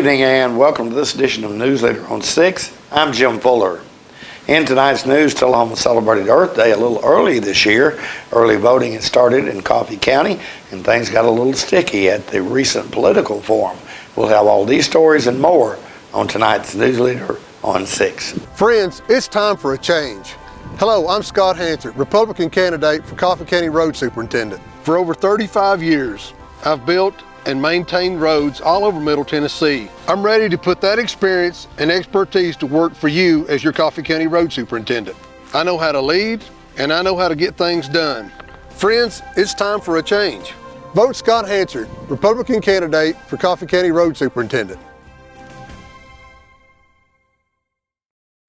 evening and welcome to this edition of Newsletter on 6. I'm Jim Fuller. In tonight's news, Tullahoma celebrated Earth Day a little early this year. Early voting had started in Coffee County and things got a little sticky at the recent political forum. We'll have all these stories and more on tonight's Newsletter on 6. Friends, it's time for a change. Hello, I'm Scott Hansard, Republican candidate for Coffee County Road Superintendent. For over 35 years, I've built and maintain roads all over Middle Tennessee. I'm ready to put that experience and expertise to work for you as your Coffee County Road Superintendent. I know how to lead and I know how to get things done. Friends, it's time for a change. Vote Scott Hansard, Republican candidate for Coffee County Road Superintendent.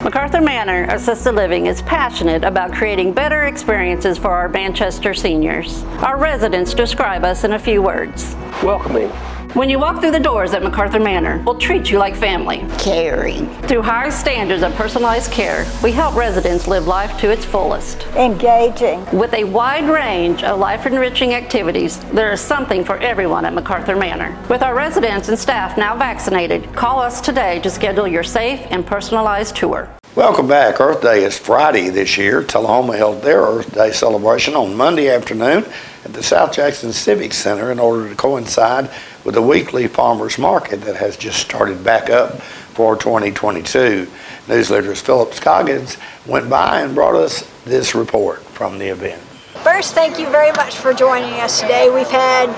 MacArthur Manor Assisted Living is passionate about creating better experiences for our Manchester seniors. Our residents describe us in a few words. Welcoming. When you walk through the doors at MacArthur Manor, we'll treat you like family. Caring. Through high standards of personalized care, we help residents live life to its fullest. Engaging. With a wide range of life-enriching activities, there is something for everyone at MacArthur Manor. With our residents and staff now vaccinated, call us today to schedule your safe and personalized tour. Welcome back. Earth Day is Friday this year. Tullahoma held their Earth Day celebration on Monday afternoon at the South Jackson Civic Center in order to coincide with the weekly farmers market that has just started back up for 2022. Newsletter's Philip Scoggins went by and brought us this report from the event. First, thank you very much for joining us today. We've had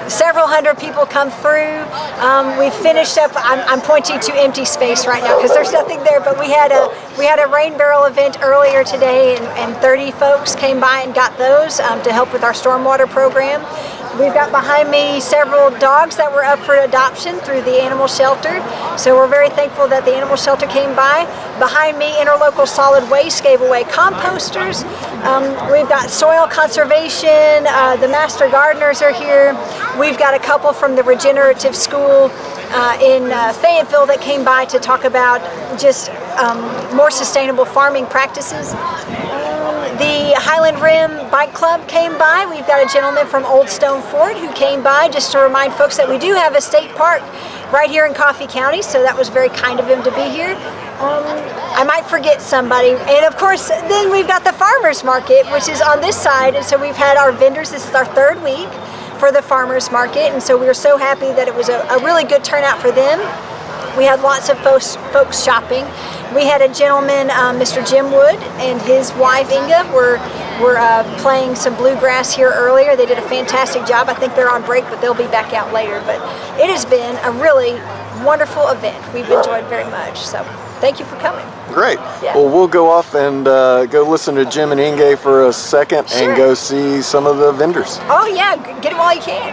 several hundred people come through. We've finished up. I'm pointing to empty space right now because there's nothing there. But we had a rain barrel event earlier today, and 30 folks came by and got those to help with our stormwater program. We've got behind me several dogs that were up for adoption through the animal shelter. So we're very thankful that the animal shelter came by. Behind me, Interlocal Solid Waste gave away composters. We've got soil conservation. The master gardeners are here. We've got a couple from the regenerative school in Fayetteville that came by to talk about just more sustainable farming practices. The Highland Rim Bike Club came by. We've got a gentleman from Old Stone Fort who came by just to remind folks that we do have a state park right here in Coffee County, so that was very kind of him to be here. I might forget somebody. And of course, then we've got the farmers market, which is on this side, and so we've had our vendors. This is our third week for the farmers market, and so we were so happy that it was a really good turnout for them. We had lots of folks shopping. We had a gentleman, Mr. Jim Wood, and his wife Inga were playing some bluegrass here earlier. They did a fantastic job. I think they're on break, but they'll be back out later. But it has been a really wonderful event. We've enjoyed very much. So thank you for coming. Great. Yeah. Well, we'll go off and go listen to Jim and Inge for a second. Sure. And go see some of the vendors. Oh yeah, get it while you can.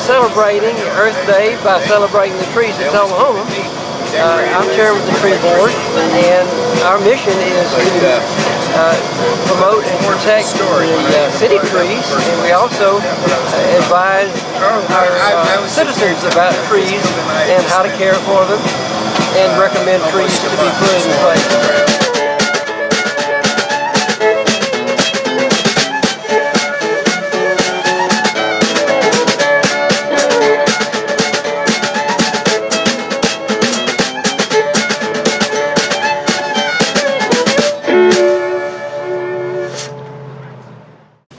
Celebrating Earth Day by celebrating the trees in Tullahoma. I'm chairman of the tree board, and our mission is to promote and protect the city trees, and we also advise our citizens about trees and how to care for them, and recommend trees to be put in place.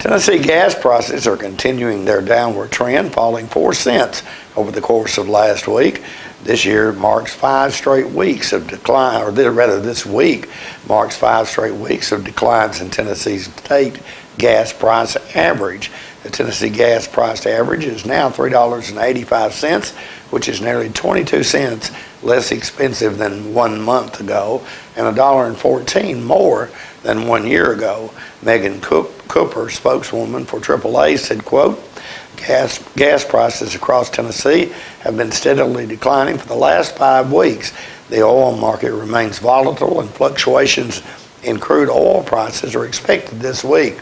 Tennessee gas prices are continuing their downward trend, falling 4 cents over the course of last week. This year marks 5 straight weeks of decline, or rather this week marks 5 straight weeks of declines in Tennessee's state gas price average. The Tennessee gas price average is now $3.85, which is nearly 22 cents less expensive than 1 month ago and $1.14 more than 1 year ago. Megan Cooper, spokeswoman for AAA, said, quote, Gas prices across Tennessee have been steadily declining for the last 5 weeks. The oil market remains volatile and fluctuations in crude oil prices are expected this week.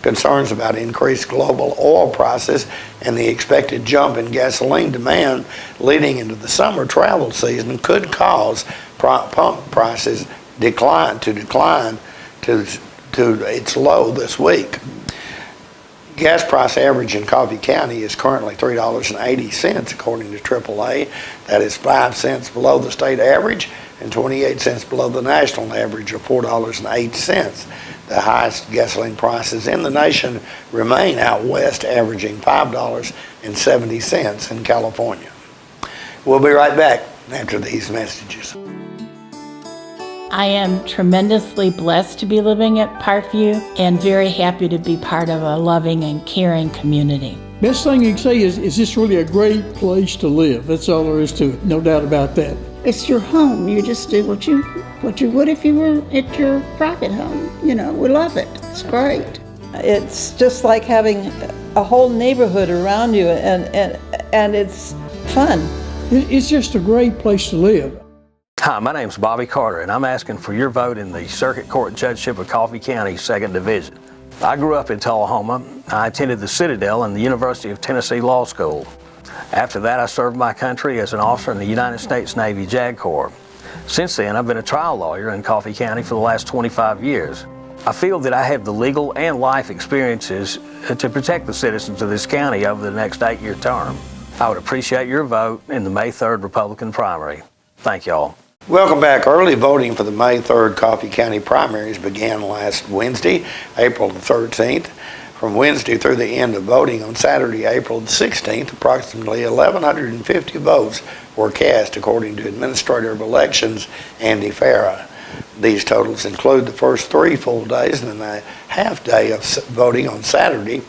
Concerns about increased global oil prices and the expected jump in gasoline demand leading into the summer travel season could cause pump prices decline to its low this week. Gas price average in Coffee County is currently $3.80 according to AAA. That is 5 cents below the state average and 28 cents below the national average of $4.08. The highest gasoline prices in the nation remain out west, averaging $5.70 in California. We'll be right back after these messages. I am tremendously blessed to be living at Parkview and very happy to be part of a loving and caring community. Best thing you can say is this really a great place to live. That's all there is to it, no doubt about that. It's your home. You just do what you would if you were at your private home. You know, we love it. It's great. It's just like having a whole neighborhood around you, and it's fun. It's just a great place to live. Hi, my name's Bobby Carter, and I'm asking for your vote in the Circuit Court Judgeship of Coffee County, 2nd Division. I grew up in Tullahoma. I attended the Citadel and the University of Tennessee Law School. After that, I served my country as an officer in the United States Navy JAG Corps. Since then, I've been a trial lawyer in Coffee County for the last 25 years. I feel that I have the legal and life experiences to protect the citizens of this county over the next 8-year term. I would appreciate your vote in the May 3rd Republican primary. Thank y'all. Welcome back. Early voting for the May 3rd Coffee County primaries began last Wednesday, April the 13th. From Wednesday through the end of voting on Saturday, April the 16th, approximately 1,150 votes were cast, according to Administrator of Elections Andy Farah. These totals include the first 3 full days and a half day of voting on Saturday.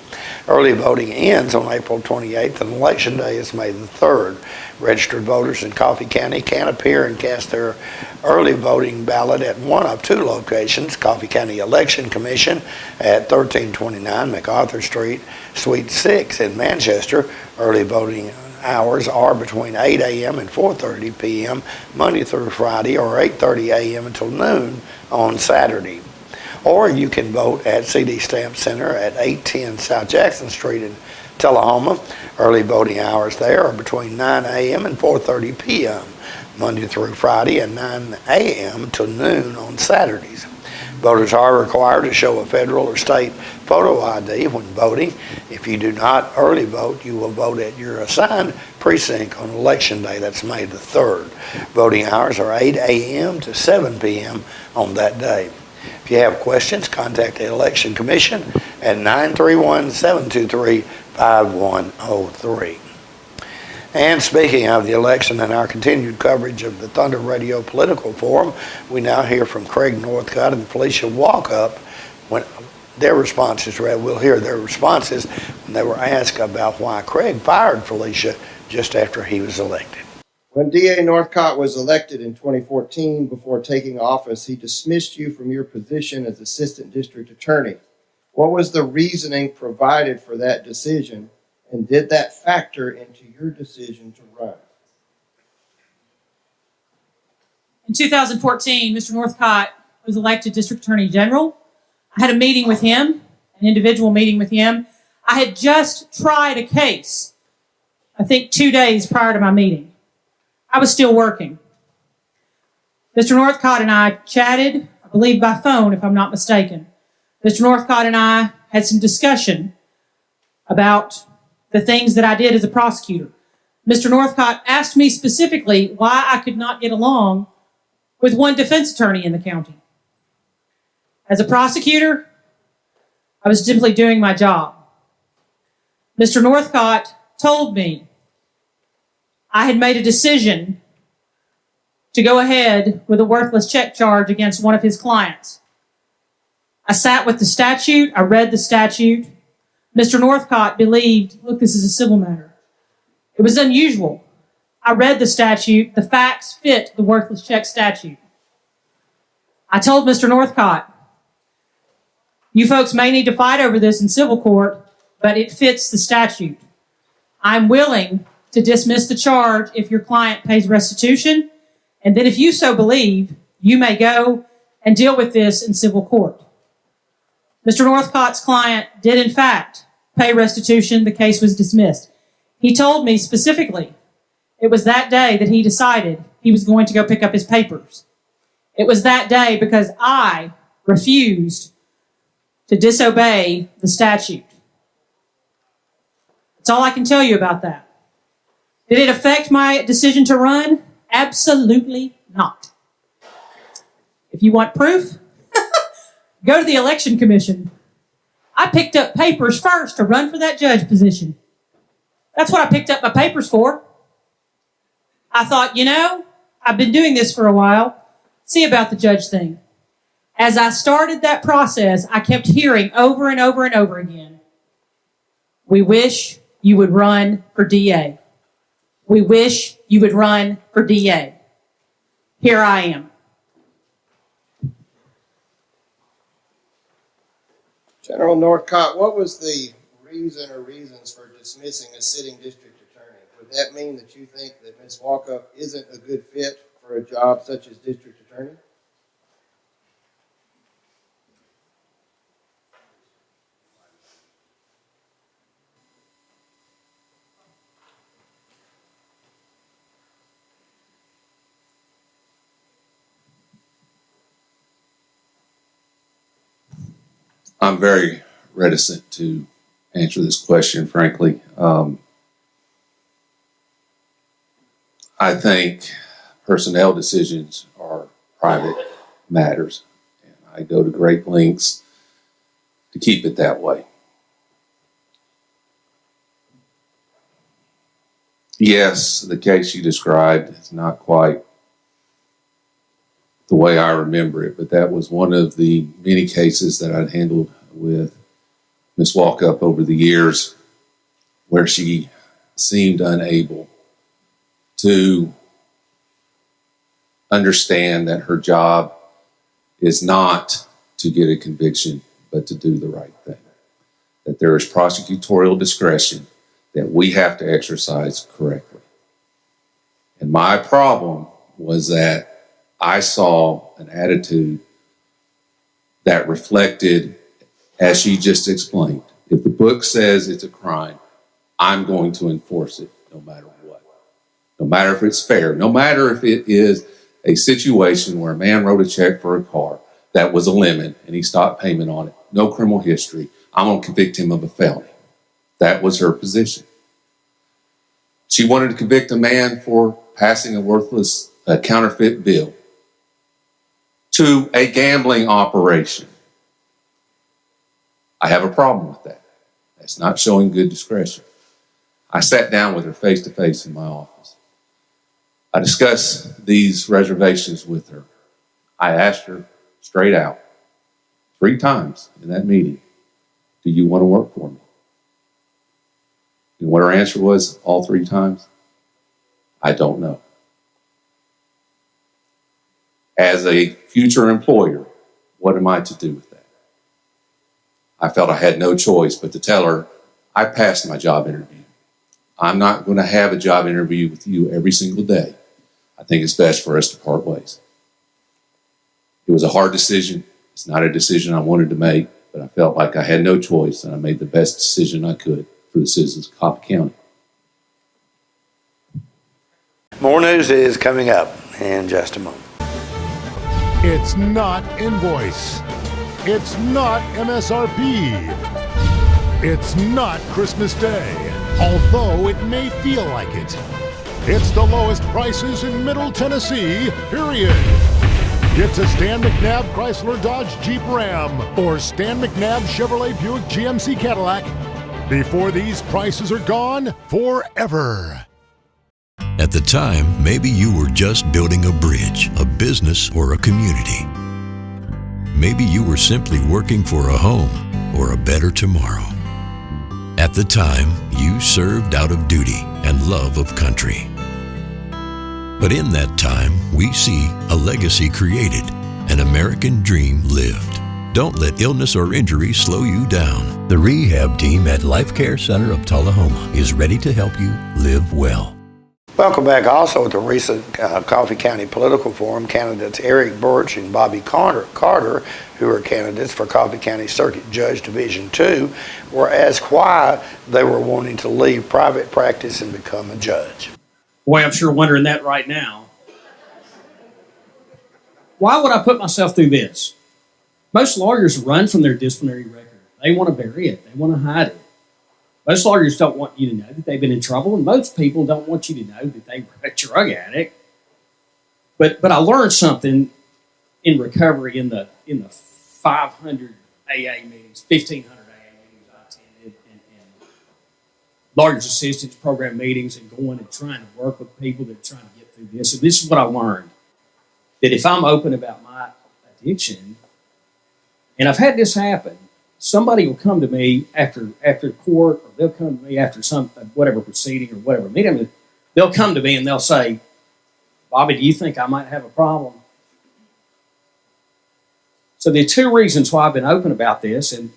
Early voting ends on April 28th, and Election Day is May the 3rd. Registered voters in Coffee County can appear and cast their early voting ballot at one of 2 locations: Coffee County Election Commission at 1329 MacArthur Street, Suite 6 in Manchester. Early voting hours are between 8 a.m. and 4:30 p.m. Monday through Friday, or 8:30 a.m. until noon on Saturday. Or you can vote at CD Stamp Center at 810 South Jackson Street in Tullahoma. Early voting hours there are between 9 a.m. and 4:30 p.m. Monday through Friday, and 9 a.m. till noon on Saturdays. Voters are required to show a federal or state photo ID when voting. If you do not early vote, you will vote at your assigned precinct on Election Day. That's May the 3rd. Voting hours are 8 a.m. to 7 p.m. on that day. If you have questions, contact the Election Commission at 931-723-5103. And speaking of the election and our continued coverage of the Thunder Radio Political Forum, we now hear from Craig Northcott and Felicia Walkup. When their responses, we'll hear their responses when they were asked about why Craig fired Felicia just after he was elected. When D.A. Northcott was elected in 2014, before taking office, he dismissed you from your position as Assistant District Attorney. What was the reasoning provided for that decision, and did that factor into your decision to run? In 2014, Mr. Northcott was elected District Attorney General. I had a meeting with him, an individual meeting with him. I had just tried a case, I think 2 days prior to my meeting. I was still working. Mr. Northcott and I chatted, I believe by phone, if I'm not mistaken. Mr. Northcott and I had some discussion about the things that I did as a prosecutor. Mr. Northcott asked me specifically why I could not get along with one defense attorney in the county. As a prosecutor, I was simply doing my job. Mr. Northcott told me I had made a decision to go ahead with a worthless check charge against one of his clients. I sat with the statute. I read the statute. Mr. Northcott believed, look, this is a civil matter. It was unusual. I read the statute. The facts fit the worthless check statute. I told Mr. Northcott, you folks may need to fight over this in civil court, but it fits the statute. I'm willing to dismiss the charge if your client pays restitution, and then if you so believe, you may go and deal with this in civil court. Mr. Northcott's client did, in fact, pay restitution. The case was dismissed. He told me specifically it was that day that he decided he was going to go pick up his papers. It was that day because I refused to disobey the statute. That's all I can tell you about that. Did it affect my decision to run? Absolutely not. If you want proof, go to the election commission. I picked up papers first to run for that judge position. That's what I picked up my papers for. I thought, I've been doing this for a while. See about the judge thing. As I started that process, I kept hearing over and over and over again, we wish you would run for DA. We wish you would run for DA. Here I am. General Northcott, what was the reason or reasons for dismissing a sitting district attorney? Would that mean that you think that Ms. Walkup isn't a good fit for a job such as district attorney? I'm very reticent to answer this question, frankly. I think personnel decisions are private matters, and I go to great lengths to keep it that way. Yes, the case you described is not quite the way I remember it, but that was one of the many cases that I'd handled with Ms. Walkup over the years where she seemed unable to understand that her job is not to get a conviction, but to do the right thing. That there is prosecutorial discretion that we have to exercise correctly. And my problem was that I saw an attitude that reflected, as she just explained, if the book says it's a crime, I'm going to enforce it no matter what. No matter if it's fair, no matter if it is a situation where a man wrote a check for a car that was a lemon and he stopped payment on it, no criminal history, I'm going to convict him of a felony. That was her position. She wanted to convict a man for passing a worthless counterfeit bill to a gambling operation. I have a problem with that. That's not showing good discretion. I sat down with her face to face in my office. I discussed these reservations with her. I asked her straight out 3 times in that meeting, do you want to work for me? And what her answer was all 3 times? I don't know. As a future employer, what am I to do with that? I felt I had no choice but to tell her, I passed my job interview. I'm not going to have a job interview with you every single day. I think it's best for us to part ways. It was a hard decision. It's not a decision I wanted to make, but I felt like I had no choice, and I made the best decision I could for the citizens of Coffee County. More news is coming up in just a moment. It's not invoice. It's not MSRP. It's not Christmas Day, although it may feel like it. It's the lowest prices in Middle Tennessee, period. Get to Stan McNabb Chrysler Dodge Jeep Ram or Stan McNabb Chevrolet Buick GMC Cadillac before these prices are gone forever. At the time, maybe you were just building a bridge, a business, or a community. Maybe you were simply working for a home or a better tomorrow. At the time, you served out of duty and love of country. But in that time, we see a legacy created, an American dream lived. Don't let illness or injury slow you down. The rehab team at Life Care Center of Tullahoma is ready to help you live well. Welcome back. Also at the recent Coffee County Political Forum, candidates Eric Birch and Bobby Carter, who are candidates for Coffee County Circuit Judge Division 2, were asked why they were wanting to leave private practice and become a judge. Boy, I'm sure wondering that right now. Why would I put myself through this? Most lawyers run from their disciplinary record. They want to bury it. They want to hide it. Most lawyers don't want you to know that they've been in trouble, and most people don't want you to know that they were a drug addict. But I learned something in recovery in the 500 AA meetings, 1,500 AA meetings I attended, and lawyers' assistance program meetings, and going and trying to work with people that are trying to get through this. And this is what I learned, that if I'm open about my addiction, and I've had this happen, somebody will come to me after court, or they'll come to me after some whatever proceeding or whatever meeting. They'll come to me and they'll say, "Bobby, do you think I might have a problem?" So there are two reasons why I've been open about this, and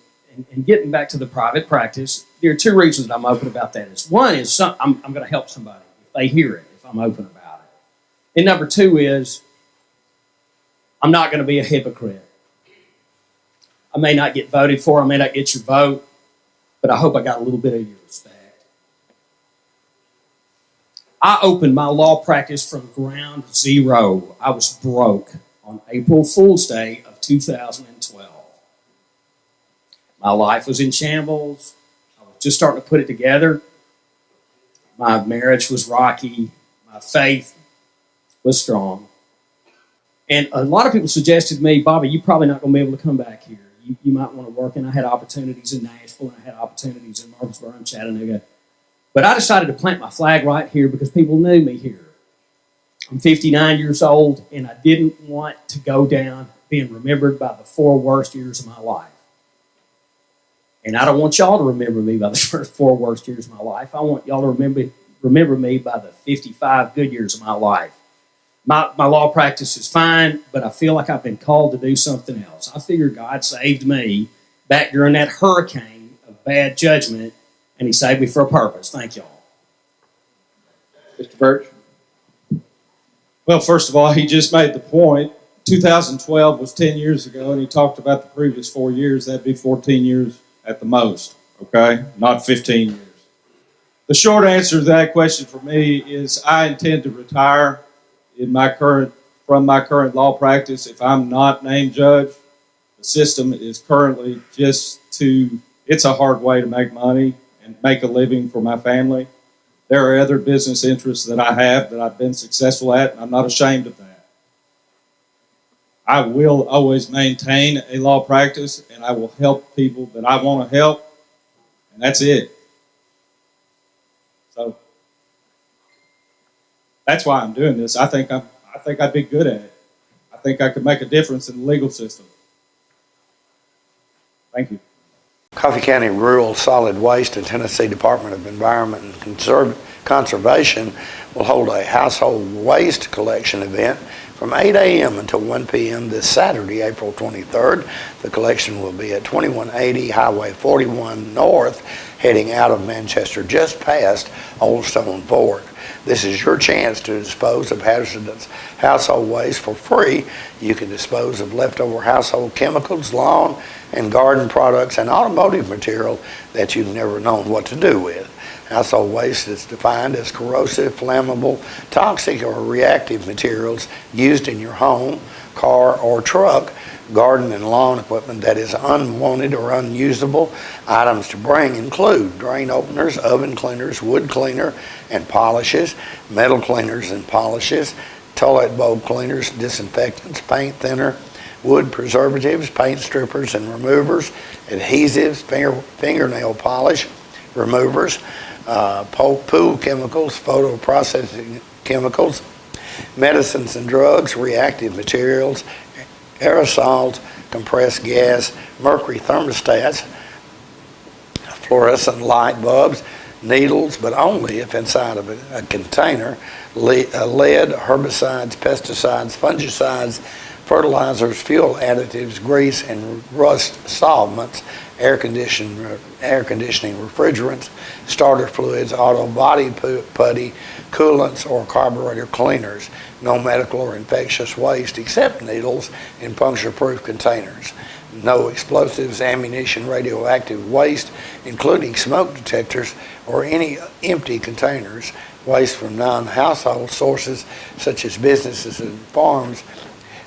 getting back to the private practice, there are two reasons that I'm open about that. One is I'm going to help somebody if they hear it, if I'm open about it. And number two is I'm not going to be a hypocrite. I may not get voted for, I may not get your vote, but I hope I got a little bit of your respect. I opened my law practice from ground zero. I was broke on April Fool's Day of 2012. My life was in shambles. I was just starting to put it together. My marriage was rocky. My faith was strong. And a lot of people suggested to me, "Bobby, you're probably not going to be able to come back here. You might want to work." And I had opportunities in Nashville, and I had opportunities in Murfreesboro and Chattanooga. But I decided to plant my flag right here because people knew me here. I'm 59 years old, and I didn't want to go down being remembered by the 4 worst years of my life. And I don't want y'all to remember me by the first 4 worst years of my life. I want y'all to remember me by the 55 good years of my life. My law practice is fine, but I feel like I've been called to do something else. I figure God saved me back during that hurricane of bad judgment, and he saved me for a purpose. Thank y'all. Mr. Birch? Well, first of all, he just made the point. 2012 was 10 years ago, and he talked about the previous 4 years. That'd be 14 years at the most, okay? Not 15 years. The short answer to that question for me is I intend to retire from my current law practice if I'm not named judge. The system is currently it's a hard way to make money and make a living for my family. There are other business interests that I have that I've been successful at, and I'm not ashamed of that. I will always maintain a law practice, and I will help people that I want to help, and that's it. So that's why I'm doing this. I think I'd be good at it. I think I could make a difference in the legal system. Thank you. Coffee County Rural Solid Waste and Tennessee Department of Environment and Conservation will hold a household waste collection event from 8 a.m. until 1 p.m. this Saturday, April 23rd. The collection will be at 2180 Highway 41 North, heading out of Manchester, just past Old Stone Ford. This is your chance to dispose of hazardous household waste for free. You can dispose of leftover household chemicals, lawn and garden products, and automotive material that you've never known what to do with. Household waste is defined as corrosive, flammable, toxic, or reactive materials used in your home, car, or truck, garden and lawn equipment that is unwanted or unusable. Items to bring include drain openers, oven cleaners, wood cleaner and polishes, metal cleaners and polishes, toilet bowl cleaners, disinfectants, paint thinner, wood preservatives, paint strippers and removers, adhesives, fingernail polish removers, pool chemicals, photo processing chemicals, medicines and drugs, reactive materials, aerosols, compressed gas, mercury thermostats, fluorescent light bulbs, needles, but only if inside of a container, lead, herbicides, pesticides, fungicides, fertilizers, fuel additives, grease and rust solvents, air conditioning refrigerants, starter fluids, auto body putty, coolants, or carburetor cleaners. No medical or infectious waste except needles in puncture-proof containers. No explosives, ammunition, radioactive waste, including smoke detectors or any empty containers. Waste from non-household sources such as businesses and farms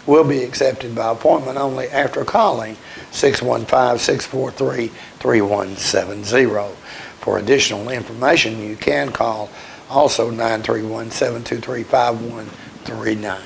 will be accepted by appointment only after calling 615-643-3170. For additional information, you can call also 931-723-5139.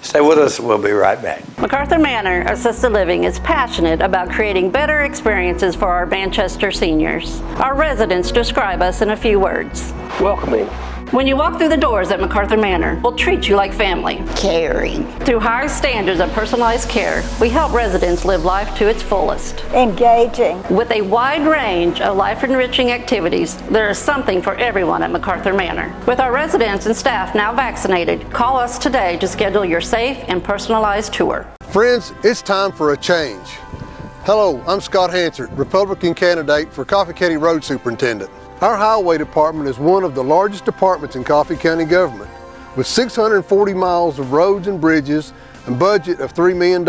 Stay with us. We'll be right back. MacArthur Manor Assisted Living is passionate about creating better experiences for our Manchester seniors. Our residents describe us in a few words. Welcoming. When you walk through the doors at MacArthur Manor, we'll treat you like family. Caring. Through high standards of personalized care, we help residents live life to its fullest. Engaging. With a wide range of life-enriching activities, there is something for everyone at MacArthur Manor. With our residents and staff now vaccinated, call us today to schedule your safe and personalized tour. Friends, it's time for a change. Hello, I'm Scott Hansard, Republican candidate for Coffee County Road Superintendent. Our Highway Department is one of the largest departments in Coffee County government, with 640 miles of roads and bridges and budget of $3 million.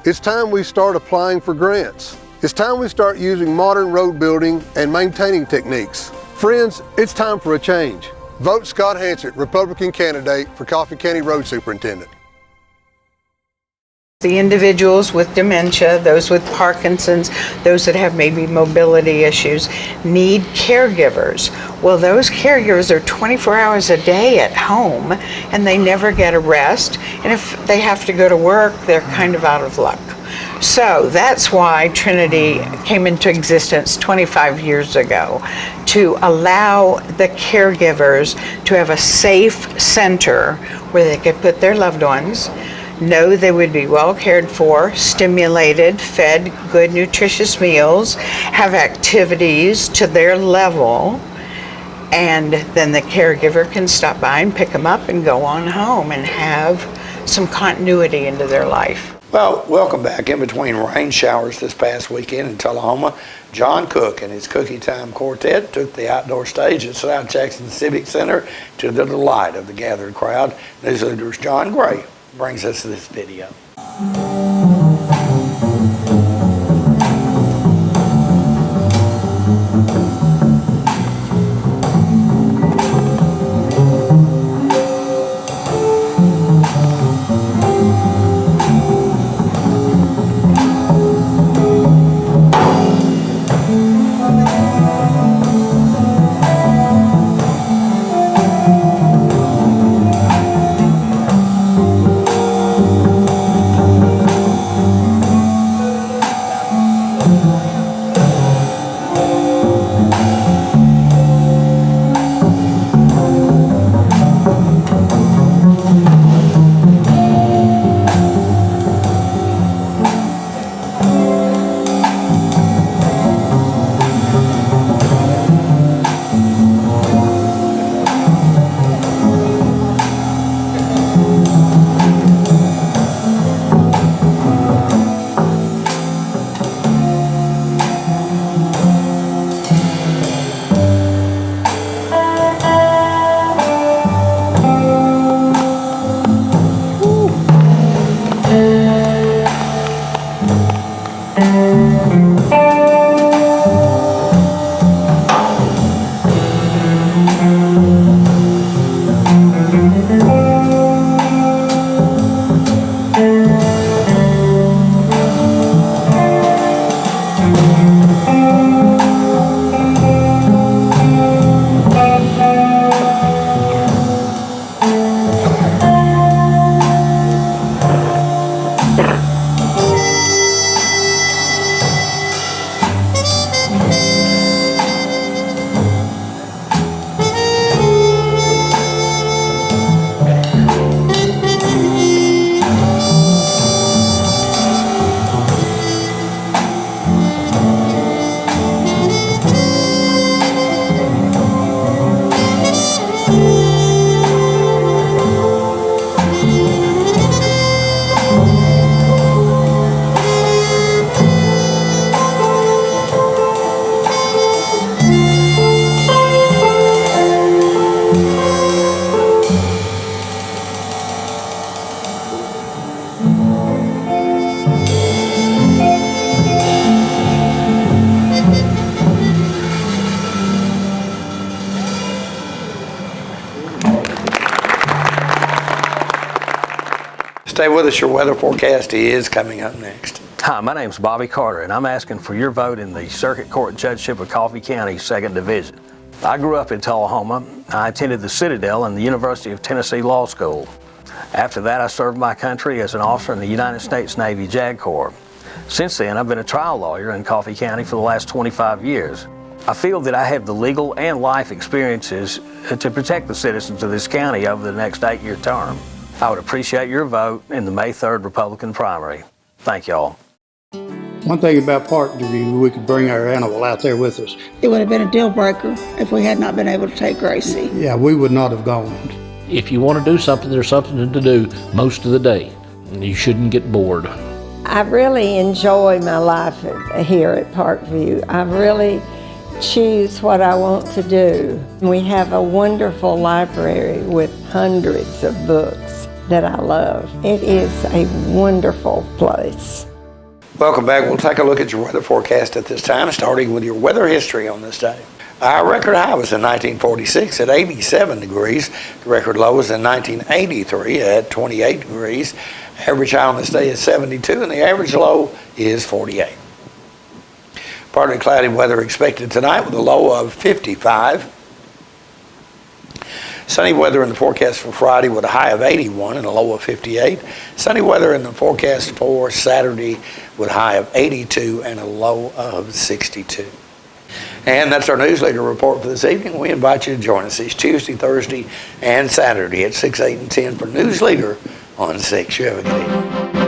It's time we start applying for grants. It's time we start using modern road building and maintaining techniques. Friends, it's time for a change. Vote Scott Hansard, Republican candidate for Coffee County Road Superintendent. The individuals with dementia, those with Parkinson's, those that have maybe mobility issues, need caregivers. Well, those caregivers are 24 hours a day at home and they never get a rest. And if they have to go to work, they're kind of out of luck. So that's why Trinity came into existence 25 years ago, to allow the caregivers to have a safe center where they could put their loved ones, know they would be well cared for, stimulated, fed good nutritious meals, have activities to their level, and then the caregiver can stop by and pick them up and go on home and have some continuity into their life. Well, welcome back. In between rain showers this past weekend in Tullahoma, John Cook and his Cookie Time Quartet took the outdoor stage at South Jackson Civic Center to the delight of the gathered crowd. News Leader's John Gray brings us this video. Stay with us. Your weather forecast is coming up next. Hi, my name's Bobby Carter, and I'm asking for your vote in the Circuit Court Judgeship of Coffee County, 2nd Division. I grew up in Tullahoma. I attended the Citadel and the University of Tennessee Law School. After that, I served my country as an officer in the United States Navy JAG Corps. Since then, I've been a trial lawyer in Coffee County for the last 25 years. I feel that I have the legal and life experiences to protect the citizens of this county over the next 8-year term. I would appreciate your vote in the May 3rd Republican primary. Thank y'all. One thing about Parkview, we could bring our animal out there with us. It would have been a deal breaker if we had not been able to take Gracie. Yeah, we would not have gone. If you want to do something, there's something to do most of the day. You shouldn't get bored. I really enjoy my life here at Parkview. I really choose what I want to do. We have a wonderful library with hundreds of books that I love. It is a wonderful place. Welcome back. We'll take a look at your weather forecast at this time, starting with your weather history on this day. Our record high was in 1946 at 87 degrees. The record low was in 1983 at 28 degrees. Average high on this day is 72, and the average low is 48. Partly cloudy weather expected tonight with a low of 55. Sunny weather in the forecast for Friday with a high of 81 and a low of 58. Sunny weather in the forecast for Saturday with a high of 82 and a low of 62. And that's our news leader report for this evening. We invite you to join us each Tuesday, Thursday, and Saturday at 6, 8, and 10 for News Leader on 6. You have a good evening.